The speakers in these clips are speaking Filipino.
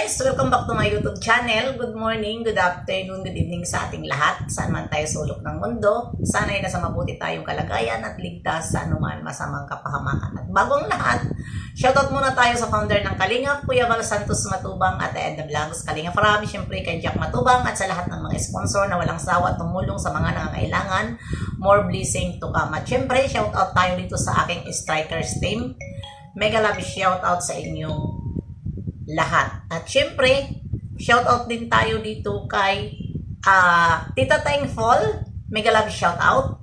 guys! Welcome back to my YouTube channel. Good morning, good afternoon, good evening sa ating lahat. Saan man tayo sulok ng mundo, sana'y nasa mabuti tayong kalagayan at ligtas sa anuman masamang kapahamakan. At bagong lahat, shoutout muna tayo sa founder ng Kalingap, Kuya Val Santos Matubang at Edna Vlogs, Kalingap Rami, syempre kay Jack Matubang at sa lahat ng mga sponsor na walang sawa tumulong sa mga nangangailangan. More blessing to come. At syempre, shoutout tayo dito sa aking Strikers team. Mega love shoutout sa inyong lahat. At syempre, shoutout din tayo dito kay Tita Thankful, mega love shoutout.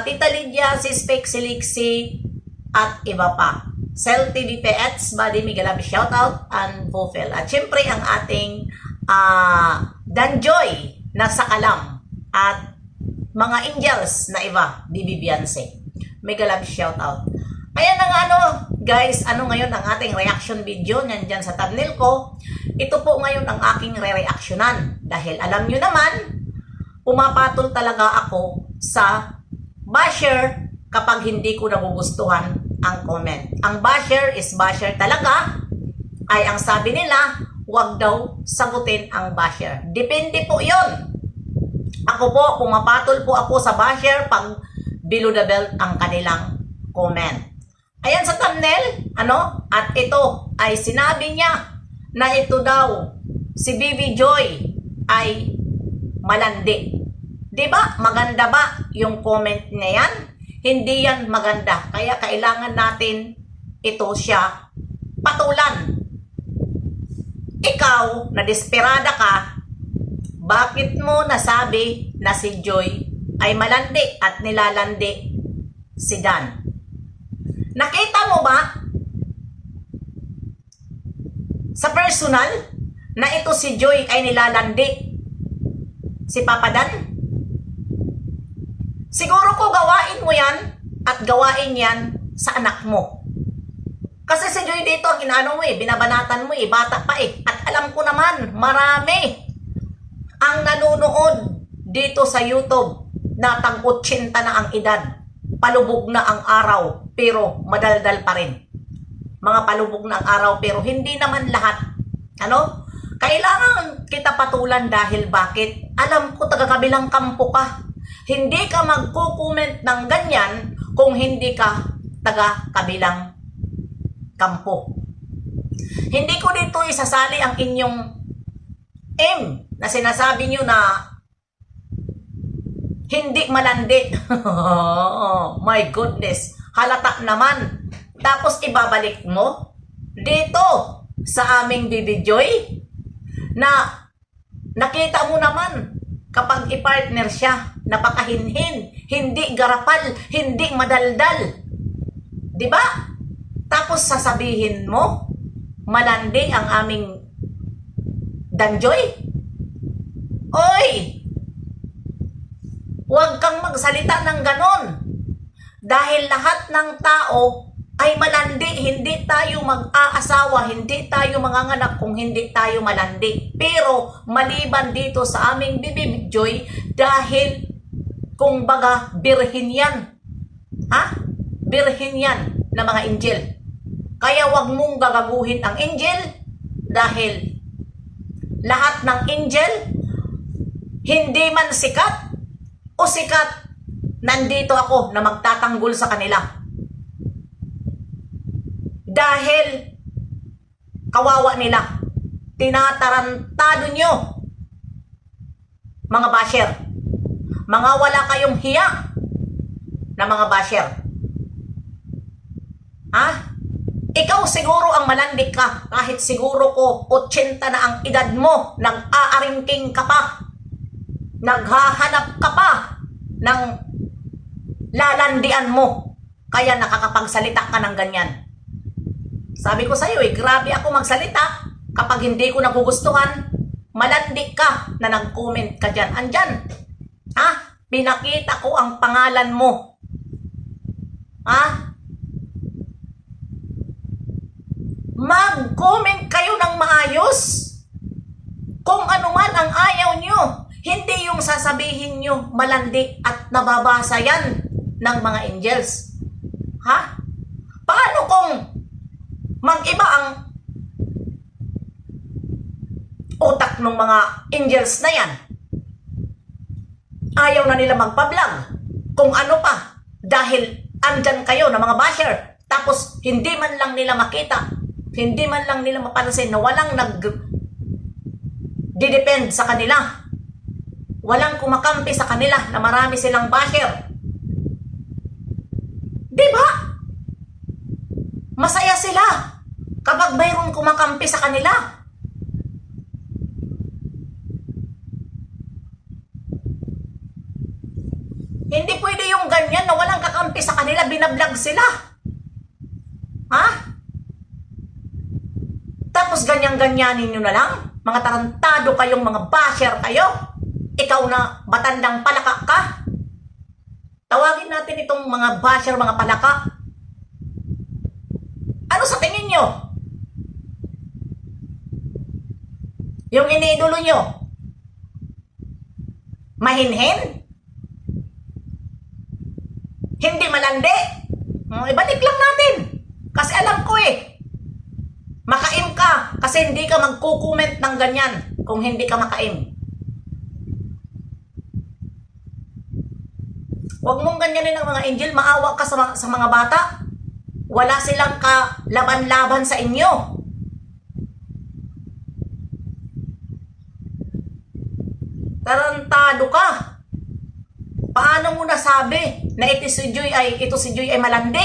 Tita Lydia, si Spek, si Lixie, at iba pa. Cell TV Pets, body mega love shoutout, and Bufel. At syempre, ang ating Danjoy na sa Kalam at mga angels na iba, Bibi Beyonce. Mega love shoutout. Ayan na nga guys, ngayon ang ating reaction video, nandyan sa thumbnail ko. Ito po ngayon ang aking re-reactionan. Dahil alam nyo naman, pumapatol talaga ako sa basher kapag hindi ko nagugustuhan ang comment. Ang basher is basher talaga, ay ang sabi nila, wag daw sagutin ang basher. Depende po yon. Ako po, pumapatol po ako sa basher pag below the belt ang kanilang comment. Ayan sa thumbnail, at ito ay sinabi niya na ito daw, si Bibi Joy ay malandi. Diba? Maganda ba yung comment niya yan? Hindi yan maganda. Kaya kailangan natin ito siya patulan. Ikaw, na desperada ka, bakit mo nasabi na si Joy ay malandi at nilalandi si Dan? Nakita mo ba sa personal na ito si Joy ay nilalandi si Papa Dan? Siguro ko gawain mo yan at gawain yan sa anak mo. Kasi si Joy dito, inaano mo binabanatan mo bata pa At alam ko naman, marami ang nanonood dito sa YouTube na tag-80 na ang edad. Palubog na ang araw, pero madaldal pa rin. Mga palubog na ang araw, pero hindi naman lahat. Kailangan kita patulan dahil bakit? Alam ko taga-kabilang kampo ka. Hindi ka magko-comment ng ganyan kung hindi ka taga-kabilang kampo. Hindi ko dito isasali ang inyong na sinasabi nyo na hindi malandi. My goodness. Halata naman. Tapos ibabalik mo dito sa aming Bibi Joy na nakita mo naman kapag i-partner siya, napakahinhin, hindi garapal, hindi madaldal. Diba? Tapos sasabihin mo, malandi ang aming Danjoy? Oy! Huwag kang magsalita ng ganon. Dahil lahat ng tao ay malandi. Hindi tayo mag-aasawa, hindi tayo manganganak kung hindi tayo malandi. Pero maliban dito sa aming Bibi Joy, dahil kung baga birhin yan. Birhin yan na mga angel. Kaya huwag mong gagaguhin ang angel dahil lahat ng angel, hindi man sikat o sikat, nandito ako na magtatanggol sa kanila. Dahil kawawa nila, tinatarantado nyo, mga basher. Mga wala kayong hiya na mga basher. Ikaw siguro ang malandi ka, kahit siguro ko 80 na ang edad mo, nag-aaringking ka pa. Naghahanap ka pa ng lalandian mo. Kaya nakakapagsalita ka ng ganyan. Sabi ko sa'yo grabe ako magsalita kapag hindi ko nagugustuhan. Malandi ka na nag-comment ka dyan. Andyan. Pinakita ko ang pangalan mo. Mag-comment kayo ng maayos. Kung ano man ang ayaw nyo. Hindi yung sasabihin nyo malandi at nababasa yan ng mga angels. Paano kung mag-iba ang utak ng mga angels na yan. Ayaw na nila magpa-vlog. Kung ano pa. Dahil andyan kayo na mga basher. Tapos hindi man lang nila makita. Hindi man lang nila mapansin na walang nag-depend sa kanila. Walang kumakampi sa kanila na marami silang basher. Diba? Masaya sila kapag mayroong kumakampi sa kanila. Hindi pwede yung ganyan na walang kakampi sa kanila, binablog sila. Ha? Tapos ganyan-ganyanin nyo na lang? Mga tarantado kayong mga basher kayo? Ikaw na matandang palaka ka? Tawagin natin itong mga basher, mga palaka. Ano sa tingin nyo? Yung iniidolo nyo? Mahinhin? Hindi malandi? Ibalik lang natin. Kasi alam ko makaim ka. Kasi hindi ka magkukomment ng ganyan kung hindi ka makaim. Huwag mong ganyanin ang mga angel. Maawa ka sa mga bata. Wala silang kalaban-laban sa inyo. Tarantado ka. Paano mo nasabi na ito si Joy ay malandi?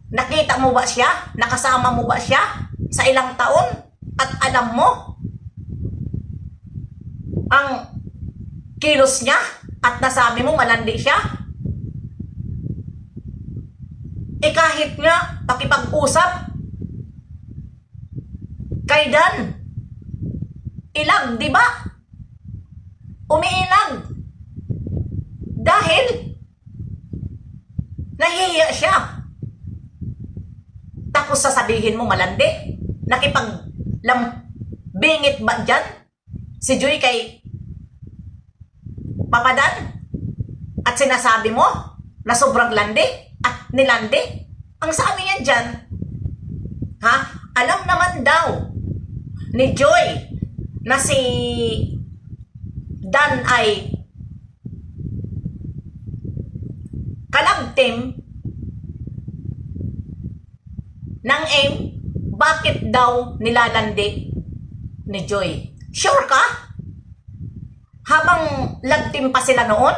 Nakita mo ba siya? Nakasama mo ba siya sa ilang taon? At alam mo ang kilos niya? At nasabi mo malandi siya? Kahit nga pakipag-usap kay Dan ilag, di ba? Umiilag dahil nahihiya siya. Tapos sasabihin mo malandi? Nakipaglambingit ba dyan si Joy kay Papa Dan? At sinasabi mo na sobrang landi at nilandi? Ang sabi niya dyan, alam naman daw ni Joy na si Dan ay kalabtim ng AIM. Bakit daw nilalandi ni Joy? Sure ka? Habang lagtim pa sila noon,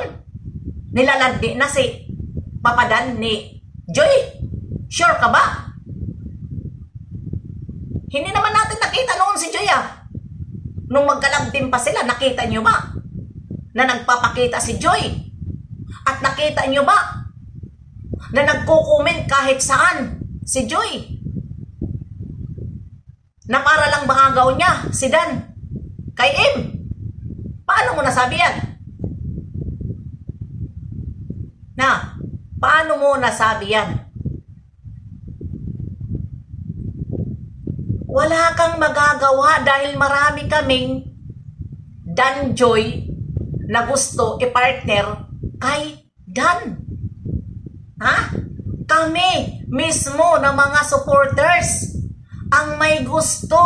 nilalandi na si Papa Dan ni Joy? Sure ka ba? Hindi naman natin nakita noon si Joy Nung magkalabtim pa sila, nakita nyo ba na nagpapakita si Joy? At nakita nyo ba na nagko-comment kahit saan si Joy? Na para lang maagaw niya si Dan kay Im. Paano mo nasabi yan? Paano mo nasabi yan? Wala kang magagawa dahil marami kaming Dan Joy na gusto i-partner kay Dan. Kami mismo na mga supporters ang may gusto.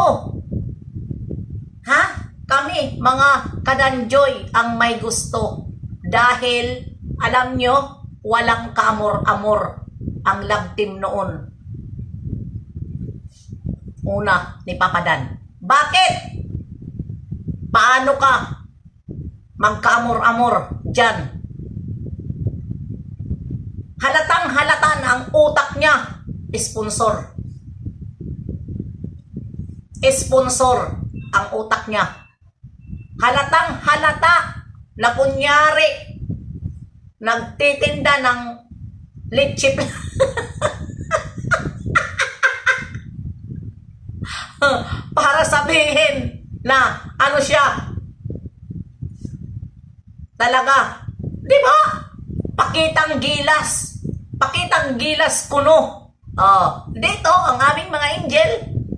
Kami, mga kadanjoy, ang may gusto. Dahil, alam nyo, walang kaamor-amor ang love team noon. Una, ni Papa Dan. Bakit? Paano ka magkaamor-amor dyan? Halatang-halata na ang utak niya. Sponsor. Sponsor ang utak niya. Halatang-halata na kunyari nagtitinda ng leche para sabihin na ano siya talaga, di ba? Pakitang gilas kuno. Dito ang aming mga angel,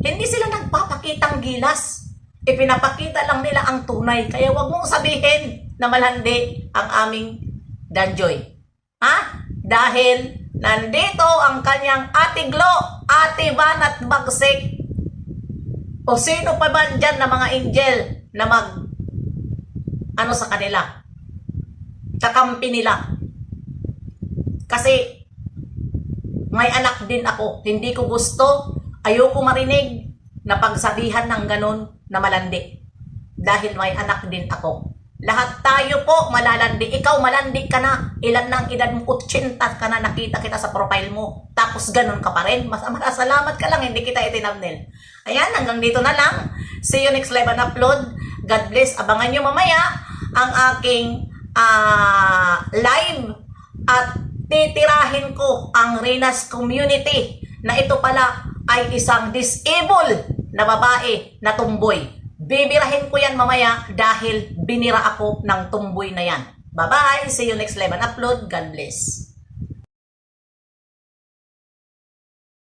hindi sila nagpapakitang gilas. Ipinapakita lang nila ang tunay. Kaya wag mong sabihin na malandi ang aming Danjoy. Dahil nandito ang kanyang Ate Glo, Ate Van at Bagsik. O sino pa ba dyan na mga angel na ano sa kanila? Kakampi nila. Kasi may anak din ako. Hindi ko gusto, ayoko marinig na pagsabihan ng ganun na malandi. Dahil may anak din ako. Lahat tayo po malalandi. Ikaw malandi ka na. Ilan na ang edad mo? 80 ka na, nakita kita sa profile mo. Tapos ganun ka pa rin. Masalamat ka lang, hindi kita itinabnil. Ayan, hanggang dito na lang. See you next live and upload. God bless. Abangan nyo mamaya ang aking live. At titirahin ko ang Renas community na ito pala ay isang disabled na babae na tumboy. Bibirahin ko yan mamaya dahil binira ako ng tumboy na yan. Bye-bye! See you next live and upload. God bless.